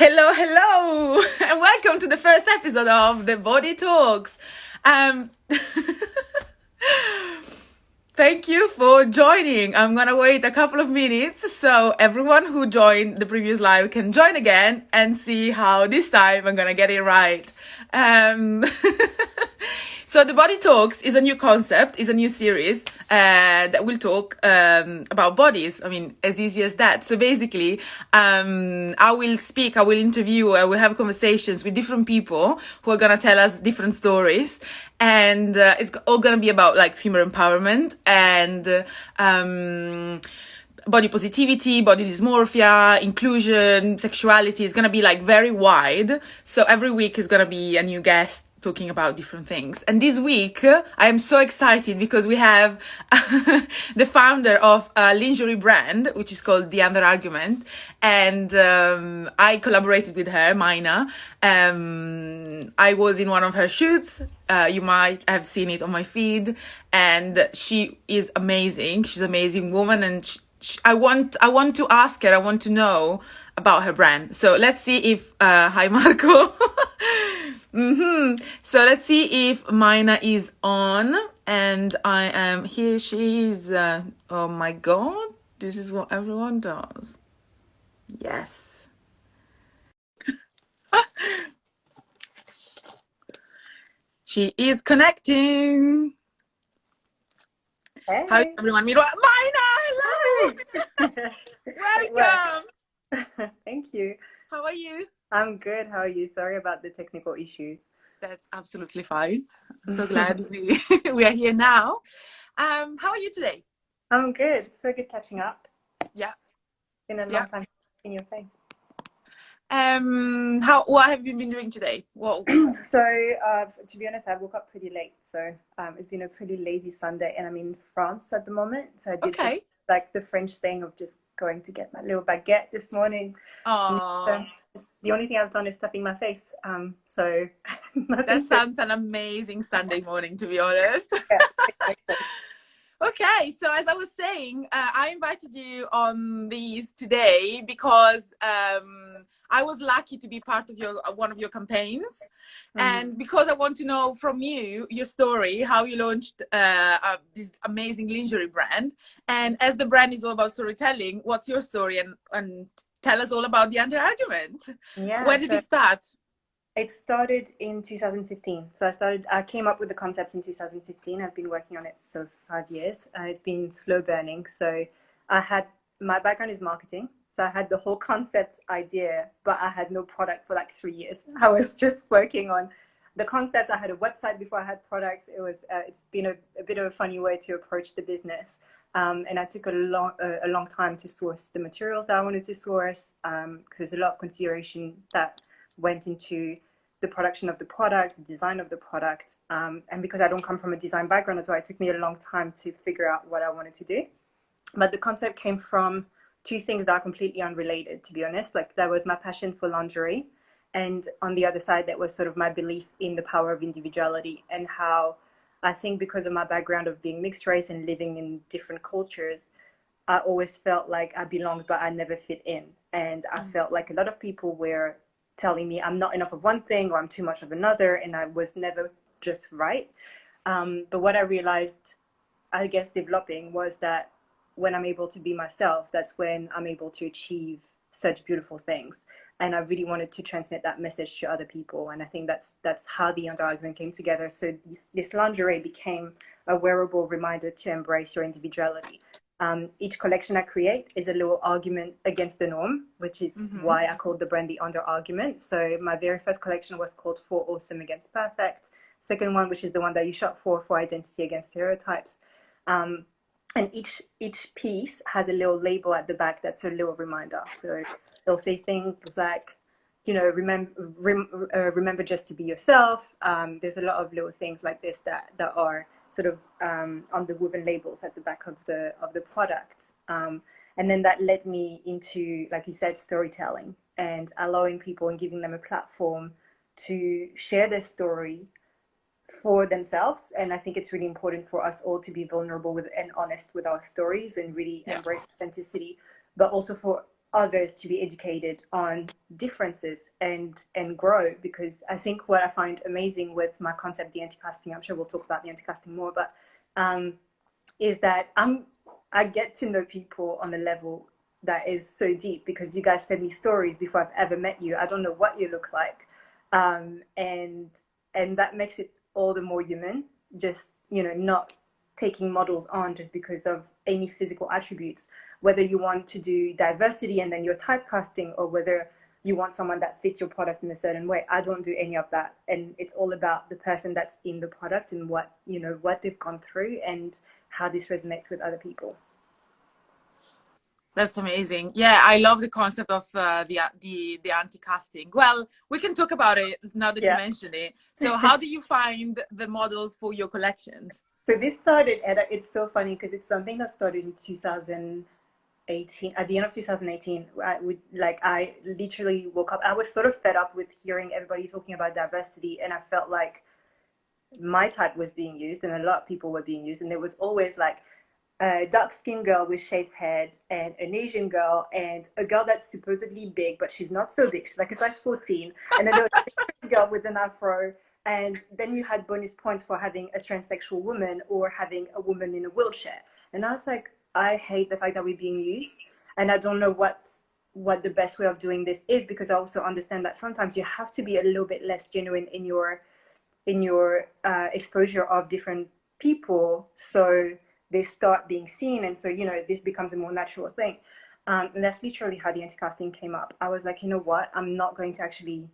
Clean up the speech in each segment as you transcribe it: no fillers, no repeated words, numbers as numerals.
Hello, hello, and welcome to the first episode of the Body Talks. Um, Thank you for joining. I'm gonna wait a couple of minutes so everyone who joined the previous live can join again and see how this time I'm gonna get it right. Um, So the Body Talks is a new concept, is a new series that will talk about bodies. I mean, as easy as that. So basically, I will speak, I will interview, I will have conversations with different people who are gonna tell us different stories, and it's all gonna be about like female empowerment and body positivity, body dysmorphia, inclusion, sexuality. Is going to be like very wide. So every week is going to be a new guest talking about different things. And this week, I am so excited because we have the founder of a lingerie brand, which is called The Under Argument. And I collaborated with her, Mina. I was in one of her shoots. You might have seen it on my feed. And she is amazing. She's an amazing woman, and I want to ask her, I want to know about her brand. So let's see if hi Marco. So let's see if Mina is on, and I am here. She is oh my god, this is what everyone does. Yes. She is connecting. Hey. How is everyone? Mina, hello. Welcome. Thank you. How are you? I'm good. How are you? Sorry about the technical issues. That's absolutely fine. So glad we are here now. How are you today? I'm good. So good catching up. Yeah. Been a long time in your face. What have you been doing today? Well, So to be honest, I woke up pretty late. So it's been a pretty lazy Sunday, and I'm in France at the moment. So I did like the French thing of just going to get my little baguette this morning. Oh, the only thing I've done is stuffing my face. So that sounds an amazing Sunday morning, to be honest. Yeah, Okay, so as I was saying, I invited you on these today because I was lucky to be part of one of your campaigns, and because I want to know from you your story, how you launched this amazing lingerie brand, and as the brand is all about storytelling, what's your story, and tell us all about the Under Argument. Yeah. Where did it start? It started in 2015. So I came up with the concept in 2015. I've been working on it for 5 years. It's been slow burning. So my background is marketing. So I had the whole concept idea, but I had no product for like 3 years. I was just working on the concept. I had a website before I had products. It's been a bit of a funny way to approach the business. And I took a long time to source the materials that I wanted to source, because there's a lot of consideration that went into the production of the product, the design of the product. And because I don't come from a design background as well, it took me a long time to figure out what I wanted to do. But the concept came from two things that are completely unrelated, to be honest. Like, that was my passion for lingerie. And on the other side, that was sort of my belief in the power of individuality, and how I think because of my background of being mixed race and living in different cultures, I always felt like I belonged, but I never fit in. And I felt like a lot of people were telling me I'm not enough of one thing or I'm too much of another, and I was never just right. But what I realized, I guess, developing, was that when I'm able to be myself, that's when I'm able to achieve such beautiful things. And I really wanted to transmit that message to other people. And I think that's how the Under Argument came together. So this lingerie became a wearable reminder to embrace your individuality. Each collection I create is a little argument against the norm, which is why I called the brand The Under Argument. So my very first collection was called For Awesome Against Perfect. Second one, which is the one that you shot for Identity Against Stereotypes. And each piece has a little label at the back that's a little reminder. So they'll say things like, remember just to be yourself. There's a lot of little things like this that are sort of on the woven labels at the back of the product. And then that led me into, like you said, storytelling, and allowing people and giving them a platform to share their story for themselves. And I think it's really important for us all to be vulnerable and honest with our stories, and really embrace authenticity, but also for others to be educated on differences and grow. Because I think what I find amazing with my concept, the anti-casting, I'm sure we'll talk about the anti-casting more, but is that I get to know people on a level that is so deep, because you guys send me stories before I've ever met you. I don't know what you look like, and that makes it all the more human. Just, not taking models on just because of any physical attributes, whether you want to do diversity and then you're typecasting, or whether you want someone that fits your product in a certain way. I don't do any of that, and it's all about the person that's in the product and what they've gone through and how this resonates with other people. That's amazing. Yeah, I love the concept of the anti-casting. Well, we can talk about it now that you Yeah. mentioned it. So, how do you find the models for your collections? So this started it's so funny because it's something that started in 2018, at the end of 2018. I literally woke up. I was sort of fed up with hearing everybody talking about diversity, and I felt like my type was being used and a lot of people were being used, and there was always like a dark skinned girl with shaved head and an Asian girl and a girl that's supposedly big but she's not so big, she's like a size 14, and then there was a girl with an afro, and then you had bonus points for having a transsexual woman or having a woman in a wheelchair. And I was like, I hate the fact that we're being used, and I don't know what the best way of doing this is, because I also understand that sometimes you have to be a little bit less genuine in your exposure of different people, so they start being seen, and so this becomes a more natural thing. And that's literally how the anti-casting came up. I was like, you know what, I'm not going to actually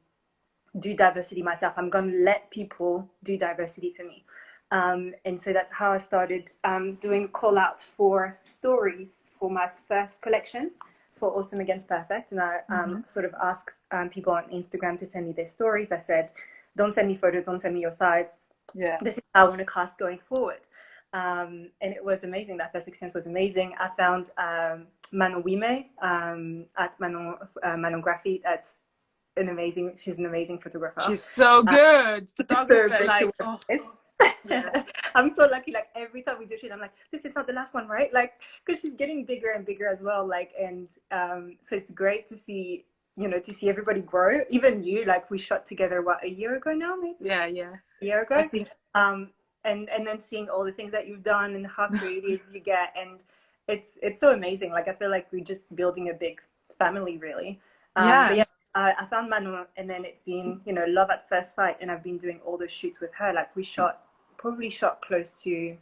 do diversity myself. I'm going to let people do diversity for me. And so that's how I started doing call out for stories for my first collection for Awesome Against Perfect. And I sort of asked people on Instagram to send me their stories. I said, don't send me photos, don't send me your size. Yeah. This is how I want to cast going forward. And it was amazing. That first experience was amazing. I found Manon Wime at Manon Graphy. She's an amazing photographer. She's so good. Photographer, So like, oh, yeah. I'm so lucky. Like every time we do shit, I'm like, this is not the last one, right? Like, because she's getting bigger and bigger as well. Like, and so it's great to see, everybody grow. Even you, like, we shot together a year ago now, maybe. Yeah. A year ago. I think. And then seeing all the things that you've done and how creative you get, and it's so amazing. Like, I feel like we're just building a big family, really. Yeah. But yeah, I found Manon, and then it's been, love at first sight, and I've been doing all those shoots with her. Like, we probably shot close to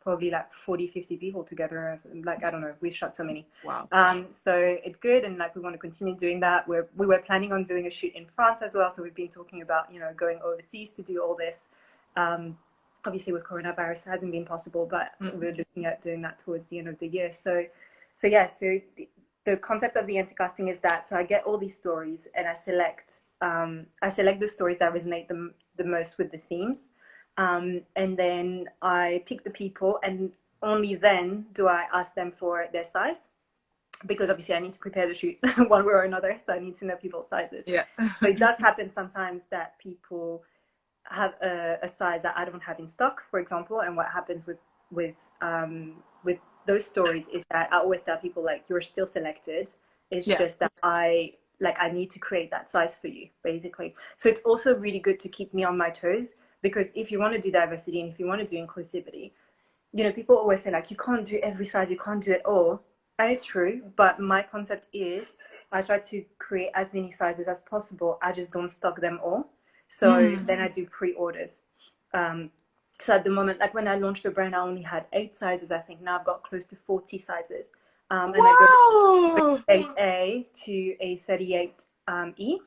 like 40-50 people together. Like, I don't know, we shot so many. Wow. So it's good, and like we want to continue doing that. We were planning on doing a shoot in France as well, so we've been talking about going overseas to do all this. Obviously with coronavirus it hasn't been possible, but we're looking at doing that towards the end of the year. So the concept of the anti-casting is that, so I get all these stories and I select the stories that resonate the most with the themes, and then I pick the people, and only then do I ask them for their size, because obviously I need to prepare the shoot one way or another, so I need to know people's sizes. Yeah. So it does happen sometimes that people have a size that I don't have in stock, for example. And what happens with those stories is that I always tell people, like, you're still selected. It's just that I need to create that size for you, basically. So it's also really good to keep me on my toes, because if you want to do diversity and if you want to do inclusivity, people always say, like, you can't do every size, you can't do it all. And it's true, but my concept is I try to create as many sizes as possible. I just don't stock them all. So then I do pre-orders. So at the moment, like when I launched the brand, I only had 8 sizes. I think now I've got close to 40 sizes. And I go from 8A to a 38E.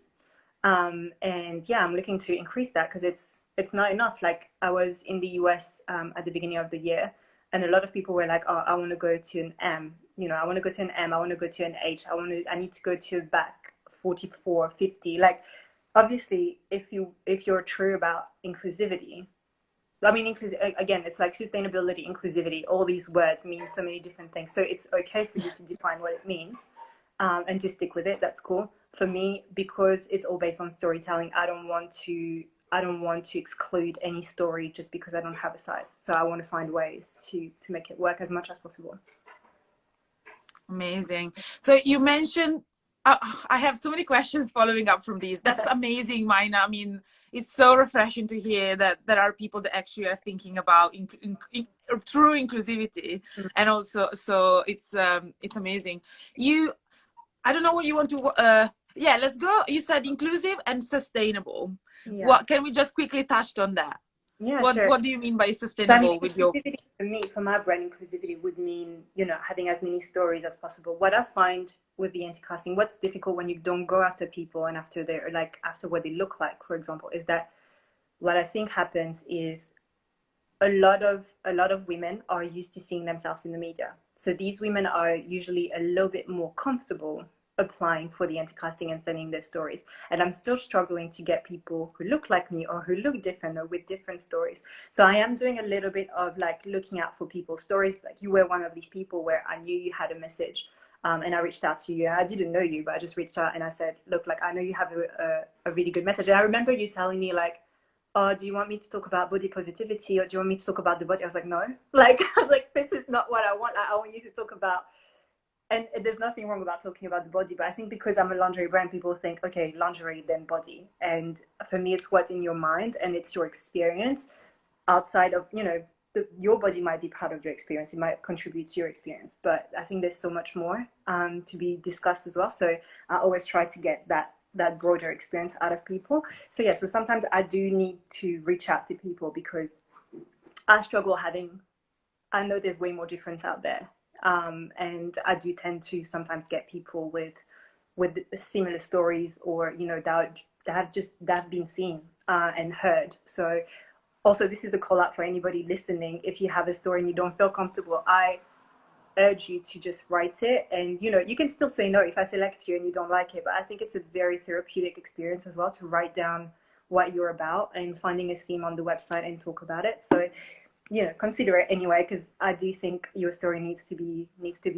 And yeah, I'm looking to increase that, because it's not enough. Like, I was in the US at the beginning of the year, and a lot of people were like, oh, I want to go to an M. I want to go to an M. I want to go to an H. I need to go to back 44, 50. Like, obviously, if you're true about inclusivity, I mean, again, it's like sustainability, inclusivity, all these words mean so many different things. So it's okay for you to define what it means, and to stick with it. That's cool. For me, because it's all based on storytelling, I don't want to exclude any story just because I don't have a size. So I want to find ways to make it work as much as possible. Amazing. So you mentioned, I have so many questions following up from these. That's amazing, Mina. I mean, it's so refreshing to hear that there are people that actually are thinking about true inclusivity, and also, so it's amazing. You, I don't know what you want to. Yeah, let's go. You said inclusive and sustainable. Yeah. What can we just quickly touch on that? Yeah, What sure. What do you mean by So I mean, sustainable with your? inclusivity for me, for my brand, inclusivity would mean, having as many stories as possible. What I find with the anti-casting, what's difficult when you don't go after people and after their, like, after what they look like, for example, is that what I think happens is a lot of women are used to seeing themselves in the media. So these women are usually a little bit more comfortable applying for the anti-casting and sending their stories. And I'm still struggling to get people who look like me or who look different or with different stories. So I am doing a little bit of like looking out for people's stories. Like you were one of these people where I knew you had a message. And I reached out to you. I didn't know you, but I just reached out and I said, look, like I know you have a really good message. And I remember you telling me like, do you want me to talk about body positivity or do you want me to talk about the body? I was like, no. Like, I was like, this is not what I want. I want you to talk about, and there's nothing wrong about talking about the body, but I think because I'm a lingerie brand, people think, okay, lingerie, then body. And for me, it's what's in your mind and it's your experience outside of, your body might be part of your experience. It might contribute to your experience, but I think there's so much more to be discussed as well. So I always try to get that broader experience out of people. So yeah, so sometimes I do need to reach out to people because I struggle I know there's way more difference out there. And I do tend to sometimes get people with similar stories or, that have been seen and heard. So also, this is a call out for anybody listening. If you have a story and you don't feel comfortable, I urge you to just write it. And, you can still say no if I select you and you don't like it. But I think it's a very therapeutic experience as well to write down what you're about and finding a theme on the website and talk about it. So, consider it anyway, because I do think your story needs to be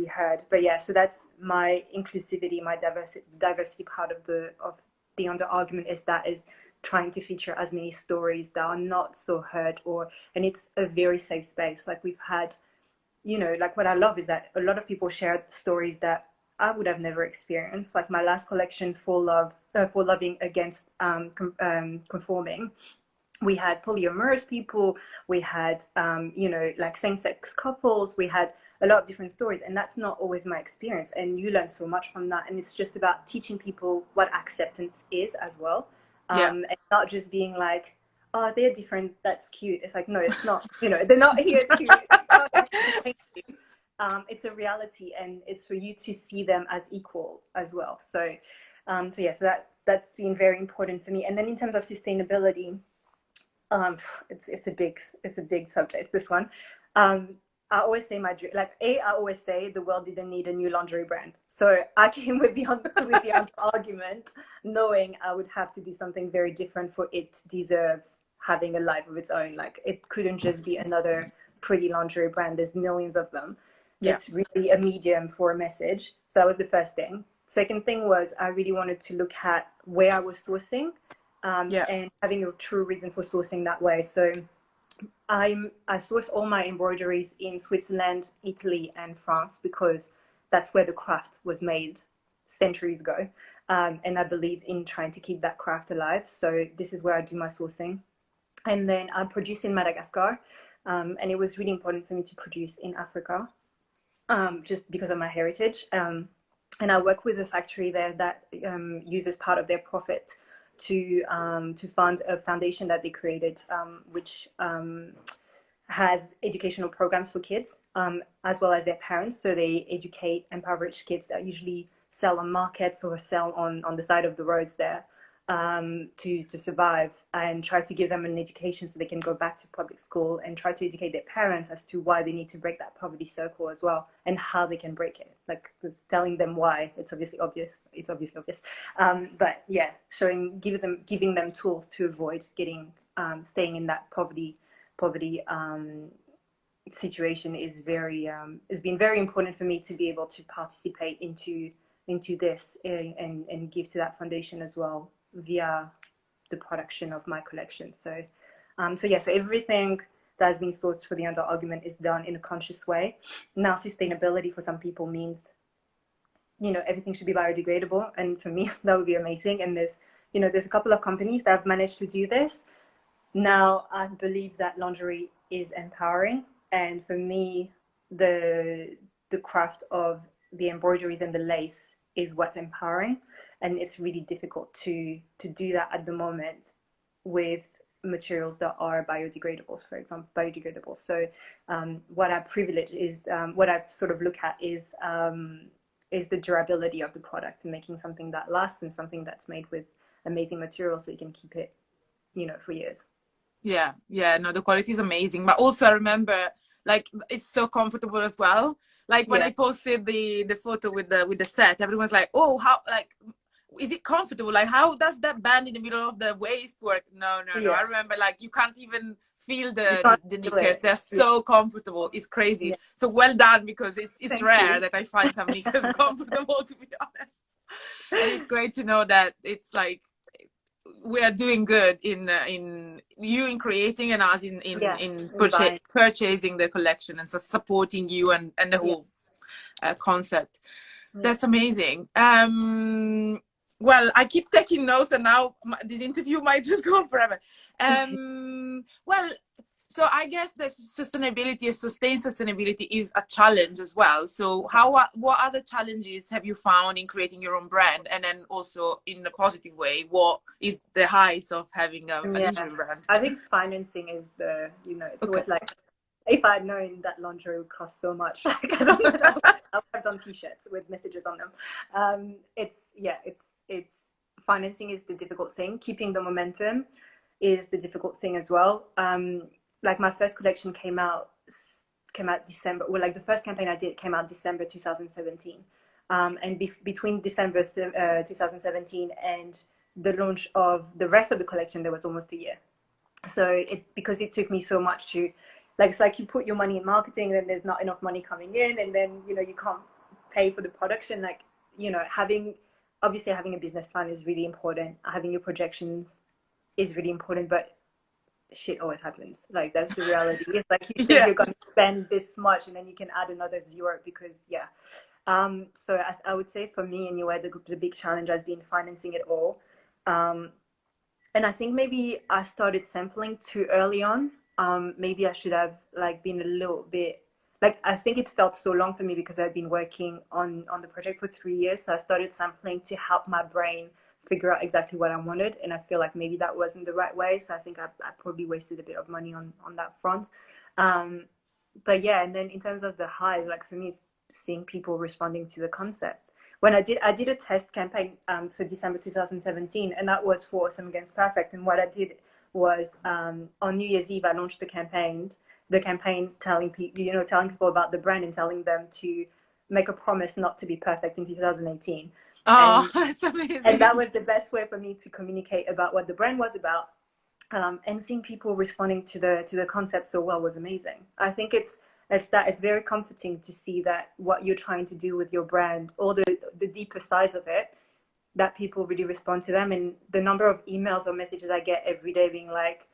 heard. But yeah, so that's my inclusivity, my diversity part of the under argument is trying to feature as many stories that are not so heard and it's a very safe space. Like we've had, like what I love is that a lot of people share stories that I would have never experienced. Like my last collection for loving against conforming, we had polyamorous people, we had like same-sex couples, we had a lot of different stories, and that's not always my experience, and you learn so much from that. And it's just about teaching people what acceptance is as well. Yeah. And not just being like, oh, they're different, that's cute. It's like, no, it's not. They're not here to entertain you. It's a reality, and it's for you to see them as equal as well. So yeah, so that's been very important for me. And then in terms of sustainability, it's a big subject, this one. I always say I always say the world didn't need a new lingerie brand. So I came with the argument, knowing I would have to do something very different for it to deserve having a life of its own. Like it couldn't just be another pretty lingerie brand. There's millions of them. Yeah. It's really a medium for a message. So that was the first thing. Second thing was I really wanted to look at where I was sourcing. And having a true reason for sourcing that way. So I source all my embroideries in Switzerland, Italy, and France because that's where the craft was made centuries ago. And I believe in trying to keep that craft alive. So this is where I do my sourcing. And then I produce in Madagascar. And it was really important for me to produce in Africa, just because of my heritage. And I work with a factory there that uses part of their profit to fund a foundation that they created, which has educational programs for kids, as well as their parents. So they educate impoverished kids that usually sell on markets or sell on the side of the roads there, to survive, and try to give them an education so they can go back to public school, and try to educate their parents as to why they need to break that poverty circle as well, and how they can break it. Like telling them why, it's obviously obvious. But yeah, giving them tools to avoid staying in that poverty situation is has been very important for me to be able to participate into this and give to that foundation as well via the production of my collection. So everything that has been sourced for the under argument is done in a conscious way. Now, sustainability for some people means everything should be biodegradable. And for me, that would be amazing. And there's a couple of companies that have managed to do this. Now, I believe that lingerie is empowering. And for me, the craft of the embroideries and the lace is what's empowering. And it's really difficult to do that at the moment with materials that are biodegradable, for example, biodegradable. So what I privilege is what I sort of look at is the durability of the product and making something that lasts and something that's made with amazing materials so you can keep it, for years. Yeah, yeah, no, the quality is amazing. But also I remember like it's so comfortable as well. Like when Yeah, I posted the photo with the set, everyone's like, "Oh, how like is it comfortable? Like how does that band in the middle of the waist work?" No, no, no. I yeah. remember like you can't even feel You can't the do knickers. it. They're Yeah, so comfortable. It's crazy. yeah. So well done because it's Thank rare you. that I find some knickers comfortable to be honest. And it's great to know that it's like we are doing good in you in creating and us Yeah, in in buying. purchasing the collection and so supporting you and the Yeah, whole concept. yeah. That's amazing. Well, I keep taking notes, and now this interview might just go on forever. Well, so I guess the sustainability, sustained sustainability, is a challenge as well. So, what other challenges have you found in creating your own brand, and then also in a positive way, what is the highs of having a Yeah. lingerie brand? I think financing is it's Okay. always like, if I'd known that lingerie would cost so much, like I don't know, I would have done t-shirts with messages on them. It's financing is the difficult thing. Keeping the momentum is the difficult thing as well. Like my first collection came out December. Well, like the first campaign I did came out December 2017, and between December 2017 and the launch of the rest of the collection, there was almost a year. So because it took me so much to, like, it's like you put your money in marketing, then there's not enough money coming in, and then you can't pay for the production. Like, having obviously having a business plan is really important. Having your projections is really important, but shit always happens. Like, that's the reality. It's like you think Yeah. you're going to spend this much, and then you can add another zero because yeah. So I would say for me anyway, the big challenge has been financing it all. Um, and I think maybe I started sampling too early on. Maybe I should have like been a little bit, like, I think it felt so long for me because I've been working on the project for 3 years. So I started sampling to help my brain figure out exactly what I wanted, and I feel like maybe that wasn't the right way. So I think I probably wasted a bit of money on that front. Um, but yeah, and then in terms of the highs, like for me, it's seeing people responding to the concepts. When I did a test campaign, so December 2017, and that was for Awesome Against Perfect. And what I did was on New Year's Eve, I launched the campaign telling people about the brand and telling them to make a promise not to be perfect in 2018. Oh, And that's and that amazing. was the best way for me to communicate about what the brand was about. And seeing people responding to the concept so well was amazing. I think it's very comforting to see that what you're trying to do with your brand, all the deeper sides of it, that people really respond to them. And the number of emails or messages I get every day being like,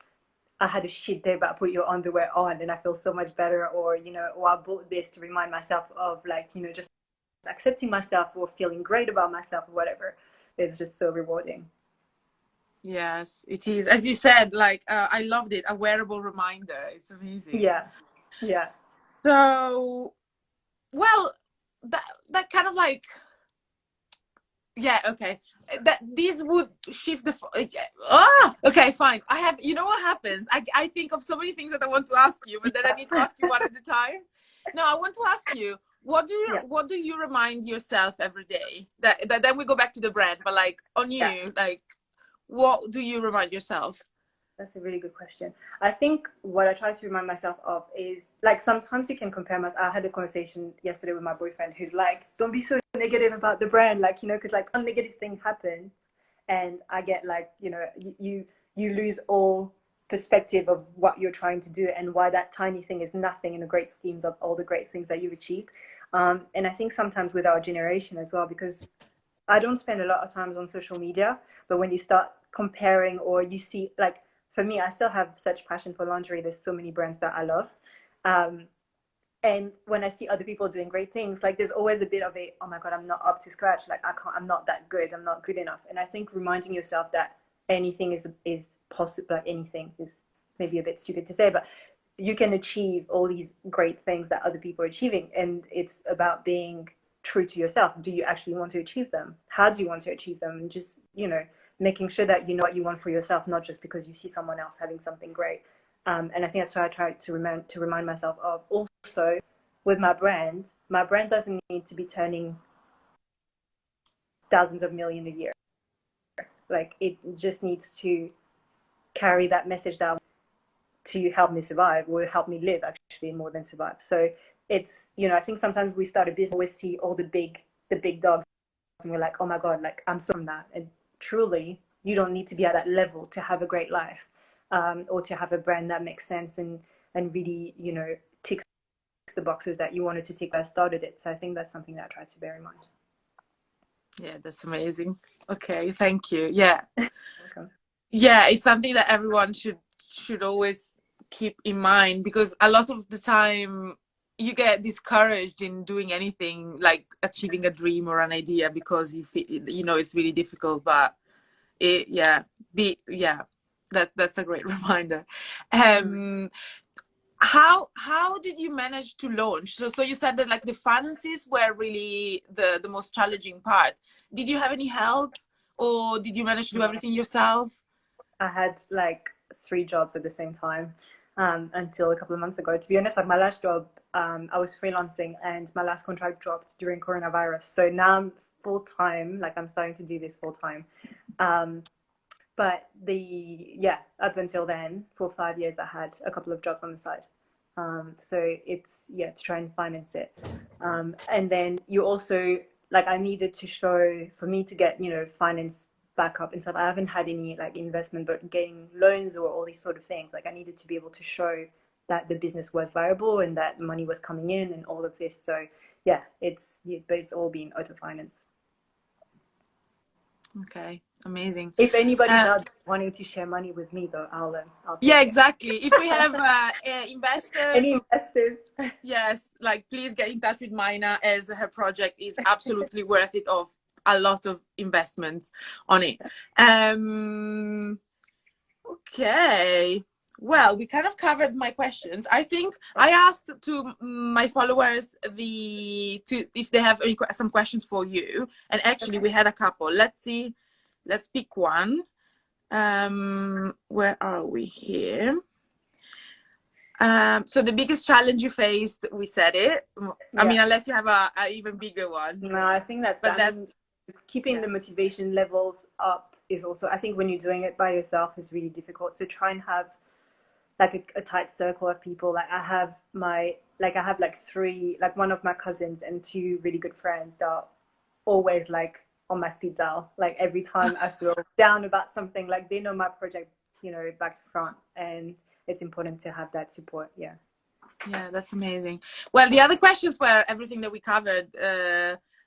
I had a shit day, but I put your underwear on and I feel so much better, or I bought this to remind myself of, like, just accepting myself or feeling great about myself or whatever. It's just so rewarding. Yes, it is. As you said, like I loved it. A wearable reminder. It's amazing. Yeah, yeah, So, well, that kind of like yeah, okay. That these would shift the okay, fine. I have, you know what happens? I think of so many things that I want to ask you, but then I need to ask you one at a time. No, I want to ask you, yeah, what do you remind yourself every day? That then we go back to the brand, but like on yeah. you, like what do you remind yourself? That's a really good question. I think what I try to remind myself of is, like, sometimes you can compare myself. I had a conversation yesterday with my boyfriend who's like, don't be so negative about the brand. Like, because like one negative thing happens and I get like, you lose all perspective of what you're trying to do and why that tiny thing is nothing in the great schemes of all the great things that you've achieved. And I think sometimes with our generation as well, because I don't spend a lot of time on social media, but when you start comparing or you see, like, for me, I still have such passion for lingerie. There's so many brands that I love. Um, And when I see other people doing great things, like there's always a bit of a, oh my God, I'm not up to scratch. Like I can't, I'm not that good. I'm not good enough. And I think reminding yourself that anything is possible. Like anything is maybe a bit stupid to say, but you can achieve all these great things that other people are achieving. And it's about being true to yourself. Do you actually want to achieve them? How do you want to achieve them? And just, making sure that you know what you want for yourself, not just because you see someone else having something great. And I think that's what I try to remind myself of. Also, with my brand doesn't need to be turning thousands of million a year. Like it just needs to carry that message down to help me survive, or help me live actually, more than survive. So it's, I think sometimes we start a business, always see all the big dogs, and we're like, oh my God, like I'm so from that. And truly, you don't need to be at that level to have a great life, or to have a brand that makes sense and really, ticks the boxes that you wanted to tick that started it. So I think that's something that I try to bear in mind. Yeah, that's amazing. Okay, thank you. Yeah. Welcome. Yeah, it's something that everyone should always keep in mind, because a lot of the time you get discouraged in doing anything, like achieving a dream or an idea, because you feel, it's really difficult. But that's a great reminder. How did you manage to launch? So you said that like the finances were really the most challenging part. Did you have any help, or did you manage to do everything yourself? I had like 3 jobs at the same time, until a couple of months ago. To be honest, like my last job, I was freelancing, and my last contract dropped during coronavirus. So now I'm full time, like I'm starting to do this full time. But up until then, for 5 years, I had a couple of jobs on the side. So it's, to try and finance it. And then you also, like, I needed to show, for me to get, finance backup and stuff. I haven't had any like investment, but getting loans or all these sort of things. Like I needed to be able to show that the business was viable and that money was coming in and all of this. So but it's all been auto finance. Okay, amazing. If anybody's out wanting to share money with me, though, I'll Yeah, take it. exactly. If we have investors, Any investors? yes, like please get in touch with Mina, as her project is absolutely worth it, of a lot of investments on it. Okay. Well, we kind of covered my questions. I think I asked to my followers if they have some questions for you, and actually we had a couple. Let's see. Let's pick one. Where are we here? So the biggest challenge you faced, we said it. I mean, unless you have a even bigger one. No, I think that's But that. I mean, keeping the motivation levels up is also, I think when you're doing it by yourself is really difficult. So try and have like a tight circle of people. Like I have like three, like one of my cousins and two really good friends that are always like on my speed dial. Like every time I feel down about something, like they know my project, back to front, and it's important to have that support. Yeah. Yeah, that's amazing. Well, the other questions were everything that we covered.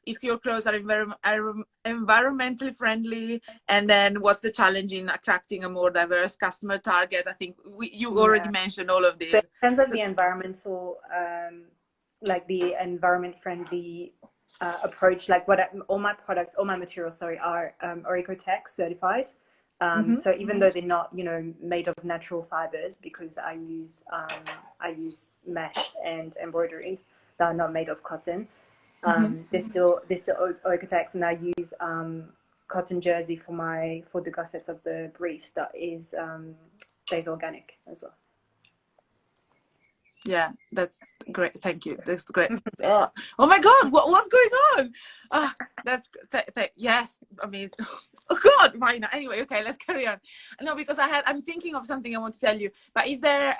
If your clothes are environmentally friendly, and then what's the challenge in attracting a more diverse customer target? I think you already mentioned all of So this. in terms of the environmental, like the environment friendly approach, like all my products, all my materials, sorry, are Oecotech certified. So even though they're not, made of natural fibers, because I use mesh and embroideries that are not made of cotton. They're still Oecotechs, and I use cotton jersey for the gussets of the briefs that is organic as well. Yeah, that's great. Thank you. That's great. Oh my God, what's going on? That's yes, amazing. Oh God, Mina. Anyway, okay, let's carry on. No, because I'm thinking of something I want to tell you. But is there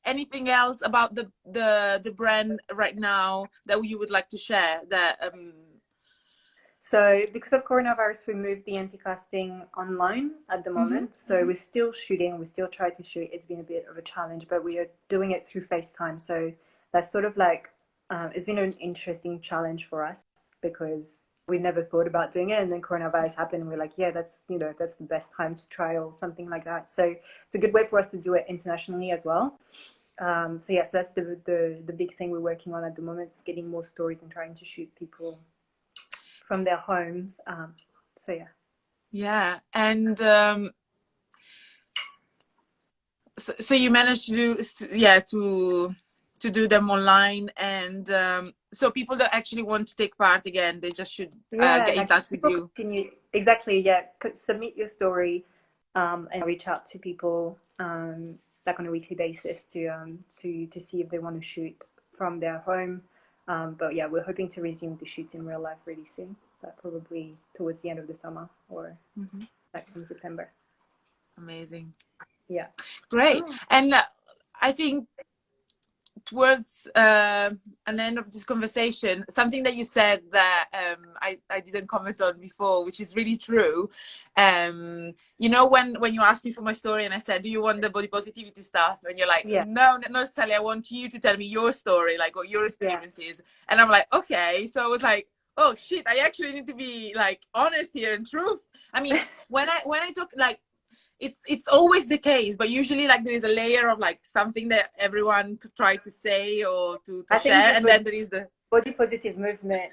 anything else about the brand right now that you would like to share? So because of coronavirus, we moved the anti-casting online at the moment. So we're still shooting. We still try to shoot. It's been a bit of a challenge, but we are doing it through FaceTime. So that's sort of like, it's been an interesting challenge for us, because we never thought about doing it. And then coronavirus happened, and we're like, yeah, that's the best time to try, or something like that. So it's a good way for us to do it internationally as well. So yes, that's the big thing we're working on at the moment, is getting more stories and trying to shoot people from their homes. So yeah. Yeah. And so you managed to do, yeah, to do them online, and so people that actually want to take part again, they just should Yeah, get in like touch with people you. continue exactly. Yeah, could submit your story, and reach out to people like on a weekly basis to see if they want to shoot from their home. But yeah, we're hoping to resume the shoots in real life really soon. But probably towards the end of the summer or like from September. Amazing. Yeah. Great. Oh, And I think towards an end of this conversation, something that you said that I didn't comment on before, which is really true. You know, when you asked me for my story and I said, do you want the body positivity stuff? And you're like, yeah, no, not necessarily. I want you to tell me your story, like what your yeah. experience is. And I'm like, okay. So I was like, oh shit, I actually need to be like honest here and truth. I mean, when I talk, like, it's always the case, but usually like there is a layer of like something that everyone could try to say or to I think share, the and then there is the body positive movement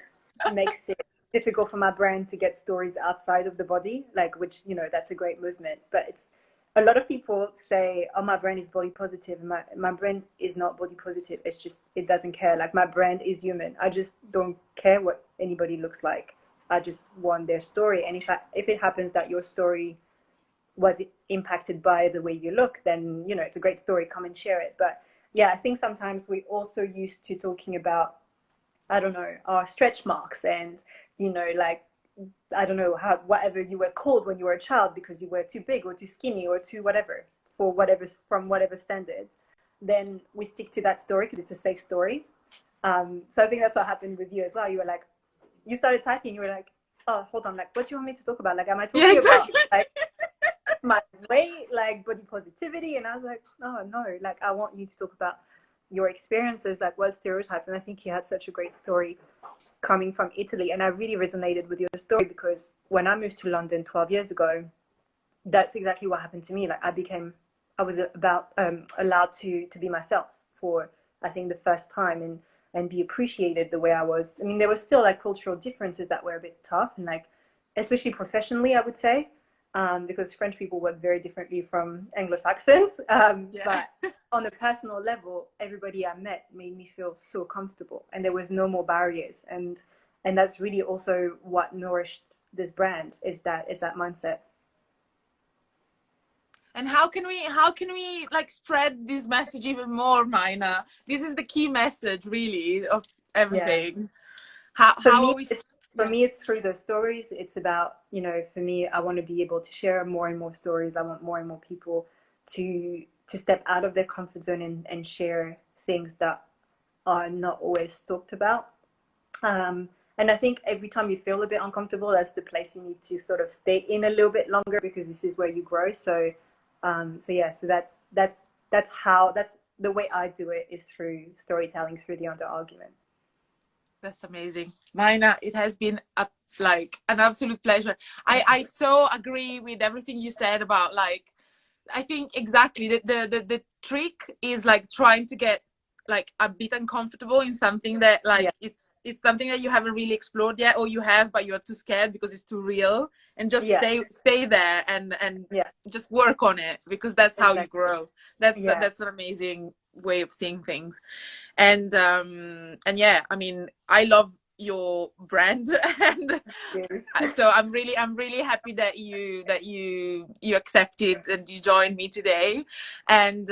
makes it difficult for my brand to get stories outside of the body, like, which, you know, that's a great movement. But it's a lot of people say, oh, my brand is body positive. My brand is not body positive. It's just, it doesn't care. Like, my brand is human. I just don't care what anybody looks like. I just want their story. And if it happens that your story was impacted by the way you look, then, you know, it's a great story. Come and share it. But yeah, I think sometimes we also used to talking about, I don't know, our stretch marks and, you know, like, I don't know, how, whatever you were called when you were a child because you were too big or too skinny or too whatever, for whatever, from whatever standard, then we stick to that story because it's a safe story. So I think that's what happened with you as well. You were like, you started typing, you were like, oh, hold on, like, what do you want me to talk about? Like, am I yeah, talking about exactly. like my weight, like body positivity? And I was like, oh no, like, I want you to talk about your experiences, like what stereotypes. And I think you had such a great story coming from Italy, and I really resonated with your story because when I moved to London 12 years ago, that's exactly what happened to me. Like, I was about allowed to be myself for, I think, the first time, and be appreciated the way I was. I mean, there were still like cultural differences that were a bit tough, and like, especially professionally, I would say, because French people work very differently from Anglo-Saxons. Yeah. But on a personal level, everybody I met made me feel so comfortable, and there was no more barriers. And that's really also what nourished this brand, is that mindset. And how can we like spread this message even more, Mina? This is the key message really of Yeah. everything. For How are me, we? it's for Yeah. me, it's through those stories. It's about, you know, for me, I want to be able to share more and more stories. I want more and more people to step out of their comfort zone and share things that are not always talked about. And I think every time you feel a bit uncomfortable, that's the place you need to sort of stay in a little bit longer, because this is where you grow. So yeah, so that's the way I do it, is through storytelling, through the under argument. That's amazing, Mina. It has been like an absolute pleasure. I so agree with everything you said about like, I think exactly the trick is like trying to get like a bit uncomfortable in something that Yeah, like it's something that you haven't really explored yet, or you have but you're too scared because it's too real, and just yeah, stay there and yeah, just work on it, because that's how you exactly. grow. That's Yeah. that's an amazing way of seeing things. And yeah, I mean, I love your brand and Yeah. so I'm really happy that you accepted and you joined me today. And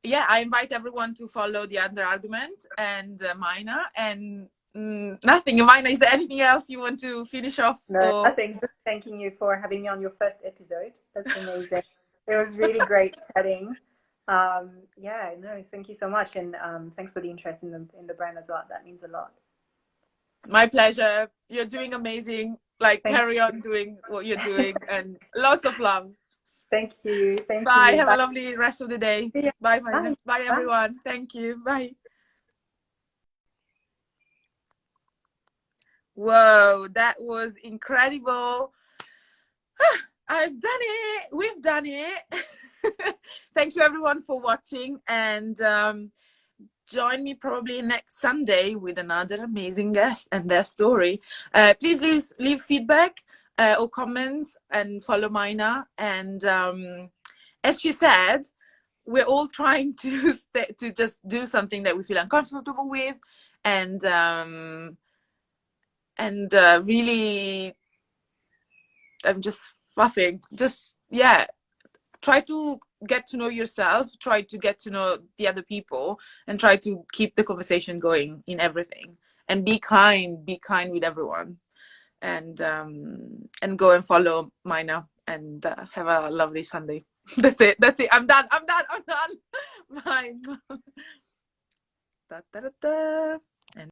yeah, I invite everyone to follow the under argument and Mina. And nothing, Mina, is there anything else you want to finish off No, or? nothing. Just thanking you for having me on your first episode. That's amazing. It was really great chatting. Yeah, no, thank you so much, and thanks for the interest in the brand as well. That means a lot. My pleasure. You're doing amazing. Like, Thank carry on doing what you're doing, and lots of love. thank you. Thank Bye. you. Have a Bye. lovely rest of the day. See ya. Bye, Bye. Marina. Bye, Bye. everyone. Thank you. Bye. Whoa, that was incredible. I've done it. We've done it. thank you everyone for watching, and join me probably next Sunday with another amazing guest and their story. Please leave feedback or comments, and follow Mina. And as she said, we're all trying to just do something that we feel uncomfortable with, and really, I'm just fluffing. Just, yeah, try to get to know yourself, try to get to know the other people, and try to keep the conversation going in everything. And be kind with everyone. And go and follow Mina, and have a lovely Sunday. That's it. I'm done. Bye. Da, da, da, da.